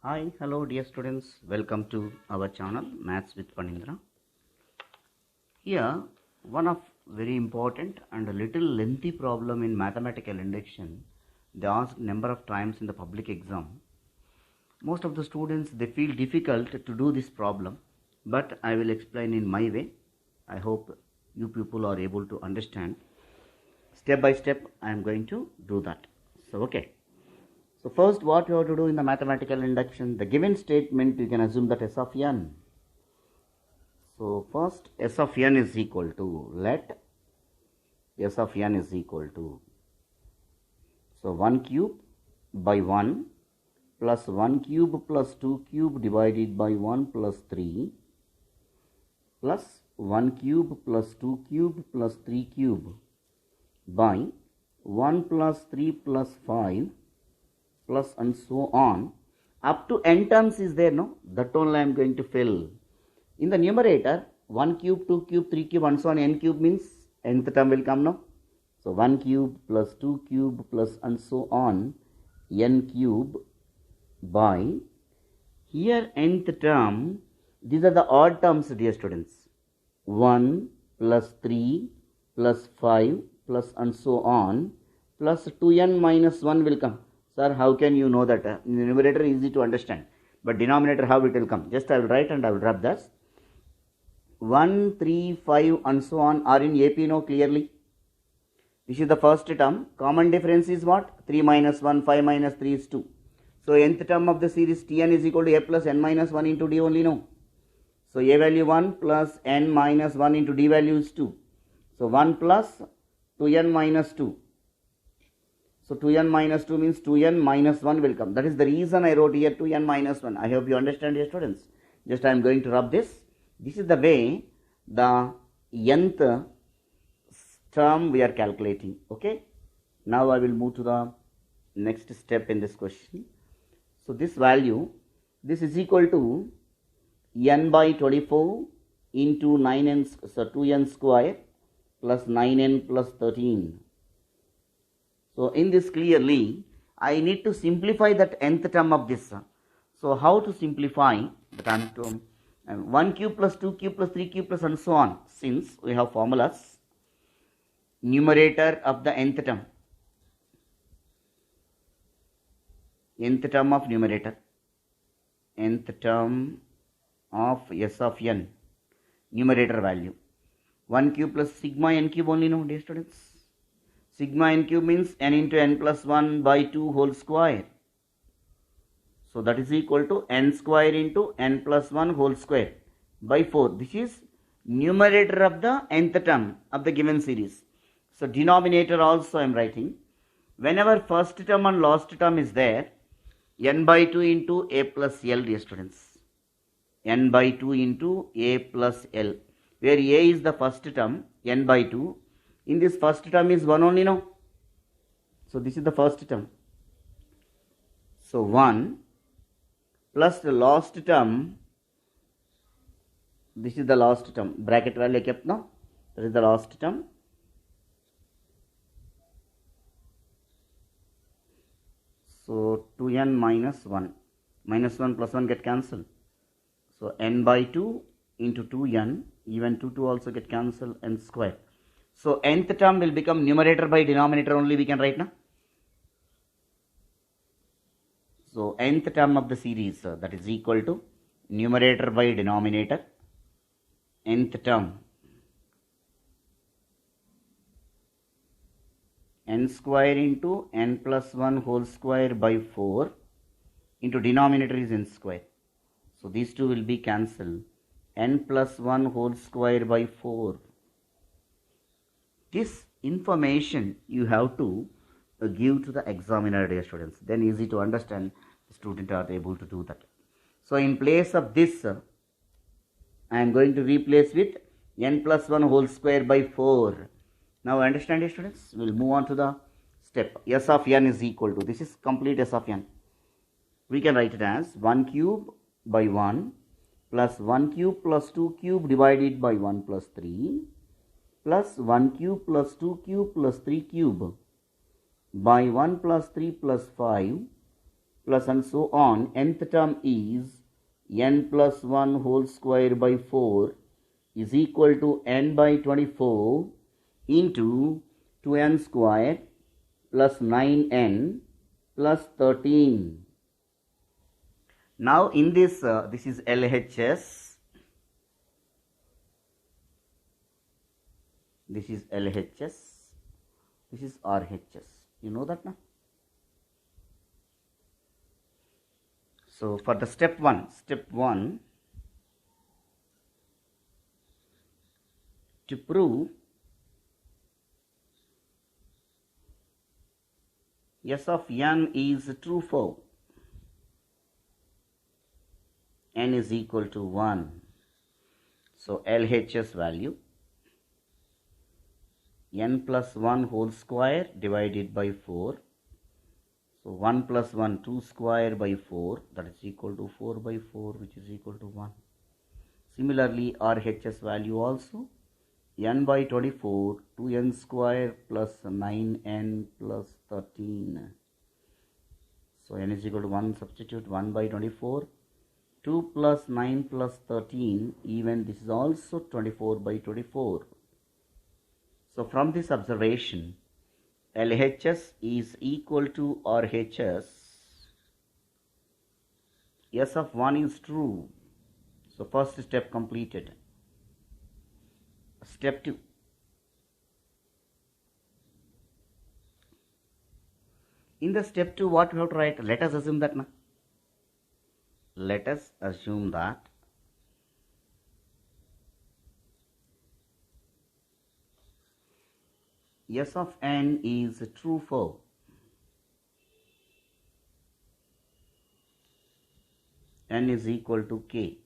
Hi, hello dear students, welcome to our channel Maths with Panindra. Here, one of very important and a little lengthy problem in mathematical induction. They asked number of times in the public exam. Most of the students, they feel difficult to do this problem, but I will explain in my way. I hope you people are able to understand. Step by step, I am going to do that. So, okay. So first, what you have to do in the mathematical induction, the given statement, you can assume that S of n. So first, S of n is equal to, let S of n is equal to, so 1 cube by 1 plus 1 cube plus 2 cube divided by 1 plus 3 plus 1 cube plus 2 cube plus 3 cube by 1 plus 3 plus 5 plus and so on, up to n terms is there, no? That only I am going to fill. In the numerator, 1 cube, 2 cube, 3 cube and so on, n cube means nth term will come, no? So 1 cube plus 2 cube plus and so on, n cube by, here nth term, these are the odd terms, dear students. 1 plus 3 plus 5 plus and so on, plus 2n minus 1 will come. Sir, how can you know that? In the numerator easy to understand, but denominator how it will come? Just I will write and I will rub this. 1, 3, 5 and so on are in AP, no, clearly. This is the first term. Common difference is what? 3 minus 1, 5 minus 3 is 2. So nth term of the series Tn is equal to a plus n minus 1 into d only, no. So a value 1 plus n minus 1 into d value is 2. So 1 plus 2n minus 2. So 2n minus 2 means 2n minus 1 will come. That is the reason I wrote here 2n minus 1. I hope you understand, dear students. Just I am going to rub this. This is the way the nth term we are calculating. Okay. Now I will move to the next step in this question. So this value, this is equal to n by 24 into 9n, so 2n square plus 9n plus 13. So in this clearly, I need to simplify that nth term of this. So how to simplify the term? 1 cube plus 2 cube plus 3 cube plus and so on. Since we have formulas, numerator of the nth term of numerator, nth term of S of n, numerator value, 1 cube plus sigma n cube only, no, dear students. Sigma n cube means n into n plus 1 by 2 whole square. So that is equal to n square into n plus 1 whole square by 4. This is numerator of the nth term of the given series. So denominator also I am writing. Whenever first term and last term is there, n by 2 into a plus l, dear students. N by 2 into a plus l, where a is the first term, n by 2. In this first term is 1 only, no? So this is the first term. So 1 plus the last term, this is the last term, bracket value kept, no? That is the last term. So 2n minus 1, minus 1 plus 1 get cancelled. So n by 2 into 2n, even 2 also get cancelled, n square. So nth term will become numerator by denominator only, we can write now. So nth term of the series, that is equal to numerator by denominator, nth term, n square into n plus 1 whole square by 4 into denominator is n square. So these two will be cancelled, n plus 1 whole square by 4. This information you have to give to the examiner, dear students. Then easy to understand, the student are able to do that. So in place of this, I am going to replace with n plus 1 whole square by 4. Now understand, dear students. We will move on to the step. S of n is equal to, this is complete S of n. We can write it as 1 cube by 1 plus 1 cube plus 2 cube divided by 1 plus 3 plus 1 cube plus 2 cube plus 3 cube by 1 plus 3 plus 5 plus and so on. Nth term is n plus 1 whole square by 4 is equal to n by 24 into 2n square plus 9n plus 13. Now in this, this is LHS, this is LHS, this is RHS. You know that now? So for the step 1, to prove S of n is true for n is equal to 1. So LHS value n plus 1 whole square divided by 4. So 1 plus 1, 2 square by 4, that is equal to 4 by 4, which is equal to 1. Similarly, RHS value also n by 24, 2n square plus 9n plus 13. So n is equal to 1, substitute 1 by 24, 2 plus 9 plus 13, even this is also 24 by 24. So from this observation, LHS is equal to RHS. S of 1 is true. So first step completed. Step 2. In the step 2, what we have to write? Let us assume that. Let us assume that S of n is true for n is equal to k.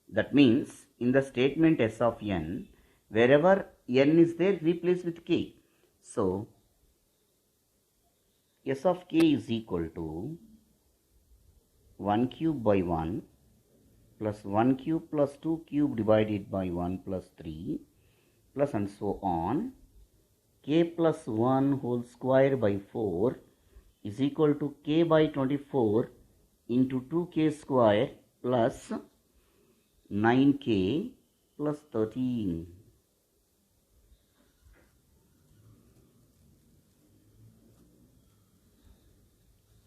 That means in the statement S of n, wherever n is there, replace with k. So S of k is equal to 1 cube by 1 plus 1 cube plus 2 cube divided by 1 plus 3 plus and so on. K plus 1 whole square by 4 is equal to k by 24 into 2k square plus 9k plus 13.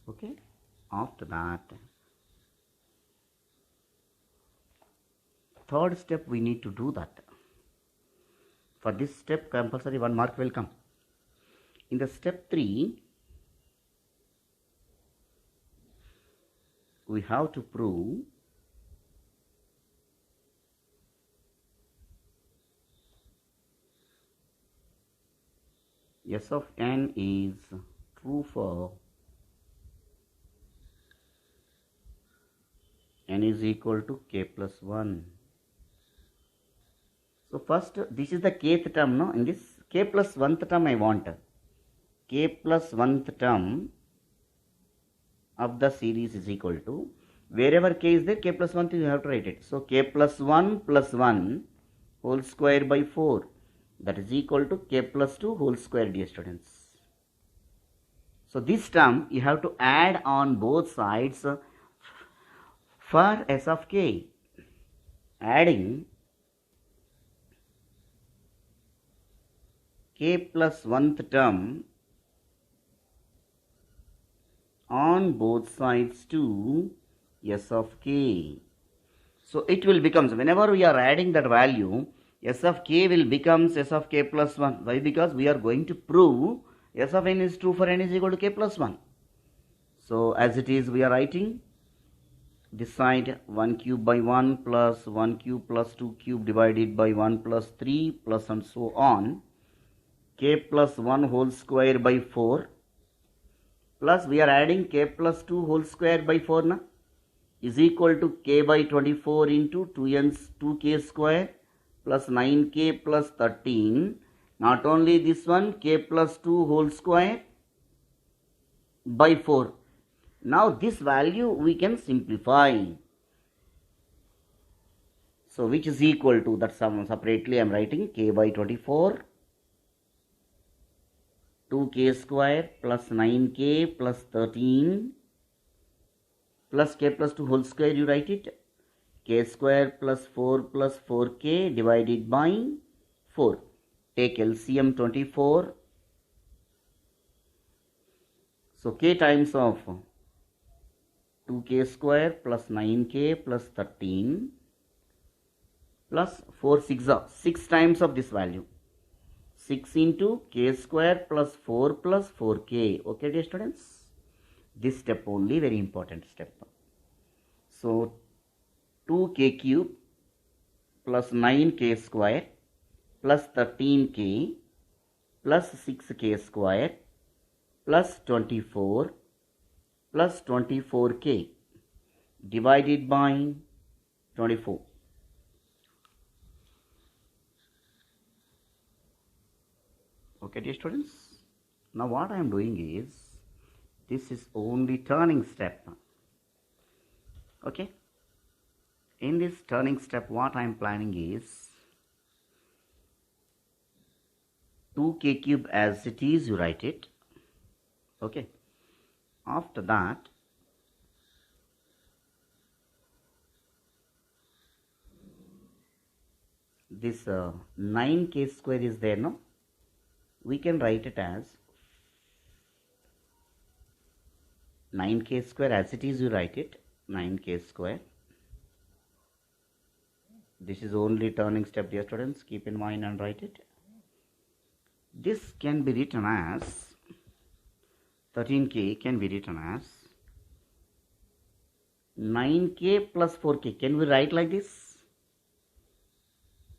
Okay, after that, third step we need to do that. For this step, compulsory 1 mark will come. In the step 3, we have to prove S of n is true for n is equal to k plus 1. So first, this is the kth term, no? In this k plus 1th term I want. K plus 1th term of the series is equal to, wherever k is there, k plus 1 you have to write it. So k plus 1 whole square by 4, that is equal to k plus 2 whole square, dear students. So this term you have to add on both sides for S of k. Adding k plus 1th term on both sides to S of k. So it will become, whenever we are adding that value, S of k will become S of k plus 1. Why? Because we are going to prove S of n is true for n is equal to k plus 1. So as it is, we are writing this side 1 cube by 1 plus 1 cube plus 2 cube divided by 1 plus 3 plus and so on. K plus 1 whole square by 4 plus we are adding k plus 2 whole square by 4 na, is equal to k by 24 into 2k square plus 9k plus 13. Not only this one, k plus 2 whole square by 4. Now this value we can simplify. So which is equal to, that sum separately I am writing, k by 24 2k square plus 9k plus 13 plus k plus 2 whole square, you write it, k square plus 4k divided by 4. Take LCM 24. So k times of 2k square plus 9k plus 13 plus 4 6 are 6 times of this value. 6 into k square plus 4 plus 4k. Okay, dear students? This step only, very important step. So 2k cube plus 9k square plus 13k plus 6k square plus 24 plus 24k divided by 24. Okay, dear students? Now what I am doing is, this is only turning step. Okay? In this turning step, what I am planning is 2k cube as it is, you write it. Okay? After that, this 9k square is there, no? We can write it as 9k square as it is, you write it, 9k square. This is only turning step, dear students, keep in mind and write it. This can be written as 13k can be written as 9k plus 4k. Can we write like this?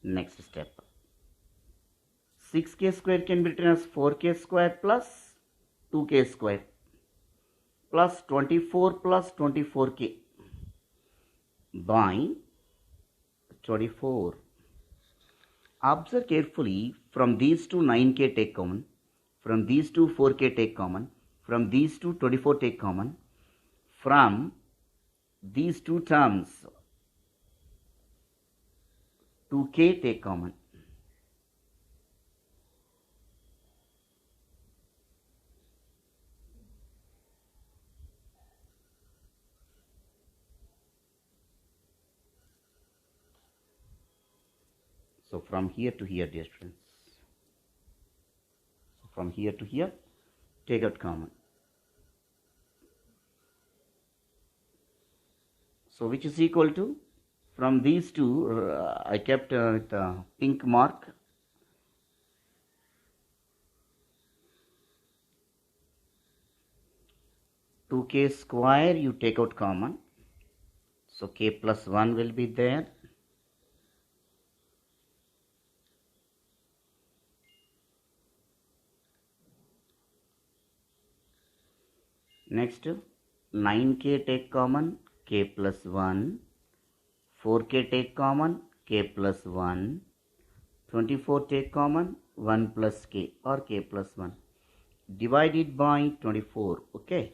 Next step. 6k square can be written as 4k square plus 2k square plus 24 plus 24k by 24. Observe carefully, from these two 9k take common, from these two 4k take common, from these two 24 take common, from these two terms 2k take common. So from here to here, dear students. So from here to here, take out common. So which is equal to, from these two, I kept with a pink mark. Two k square, you take out common. So k plus 1 will be there. Next, 9k take common, k plus 1, 4k take common, k plus 1, 24 take common, 1 plus k or k plus 1, divided by 24, okay.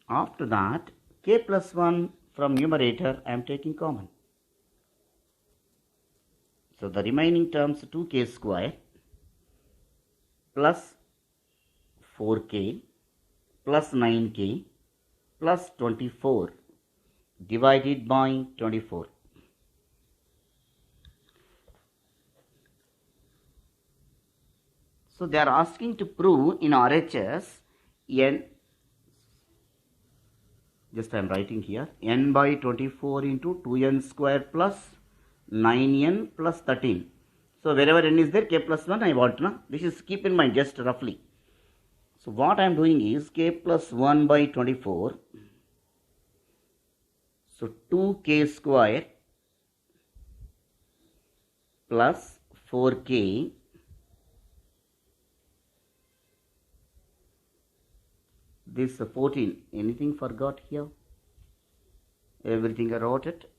After that, k plus 1 from numerator I am taking common. So the remaining terms 2k square plus 4k plus 9k plus 24 divided by 24. So they are asking to prove in RHS n, just I am writing here, n by 24 into 2n square plus 9n plus 13. So wherever n is there, k plus 1 I want, na? This is, keep in mind, just roughly. So what I am doing is k plus 1 by 24. So 2k square plus 4k this 14. Anything forgot here? Everything I wrote it.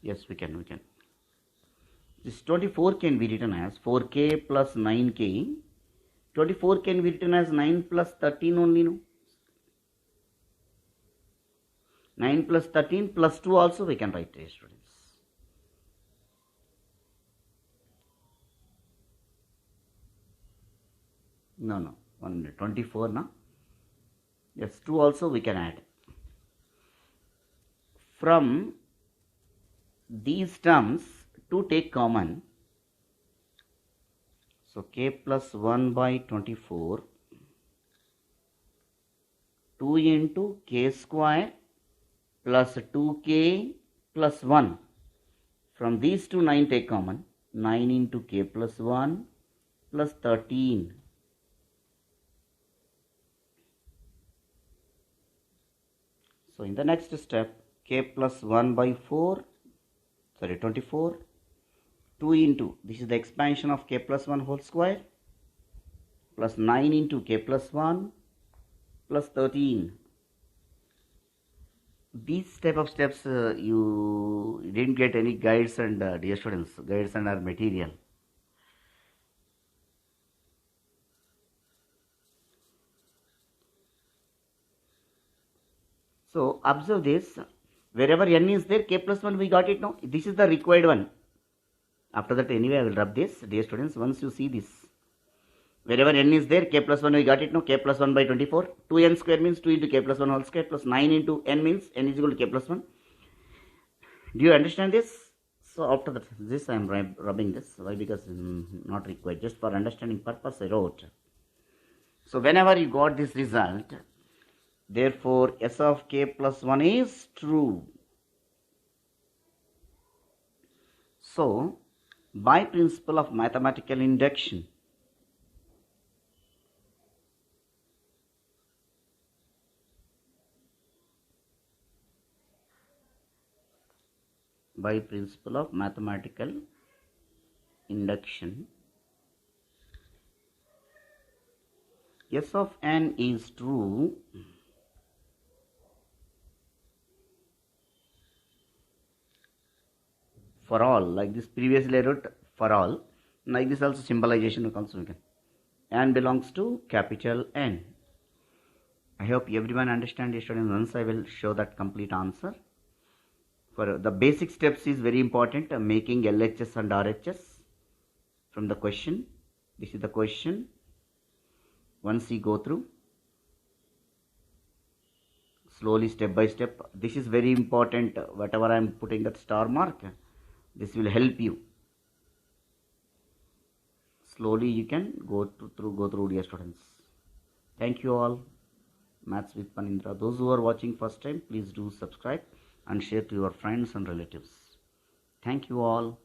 Yes, we can. This 24 can be written as 4k plus 9k. 24 can be written as 9 plus 13 only, no? 9 plus 13 plus 2 also we can write, dear students. No, 124 now. Yes, 2 also we can add. From these terms, 2 take common. So k plus 1 by 24, 2 into k square plus 2k plus 1. From these two 9 take common. 9 into k plus 1 plus 13. So in the next step, k plus 1 by 24, 2 into, this is the expansion of k plus 1 whole square, plus 9 into k plus 1 plus 13. These type of steps you didn't get any guides and dear students, guides and our material. So observe this, wherever n is there, k plus 1 we got it now. This is the required one. After that anyway I will rub this, dear students, once you see this. Wherever n is there, k plus 1 we got it now, k plus 1 by 24. 2n square means 2 into k plus 1 whole square plus 9 into n means n is equal to k plus 1. Do you understand this? So after that, this I am rubbing this. Why? Because not required. Just for understanding purpose I wrote. So whenever you got this result, therefore S of k plus 1 is true. So by principle of mathematical induction, S of n is true for all. Like this previously I wrote for all. Like this also symbolization also we can. N belongs to capital N. I hope everyone understands the students. Once I will show that complete answer. For the basic steps is very important, making LHS and RHS from the question. This is the question. Once you go through, slowly step by step, this is very important. Whatever I am putting that star mark, this will help you. Slowly you can go through, dear students. Thank you all. Maths with Panindra. Those who are watching first time, please do subscribe and share to your friends and relatives. Thank you all.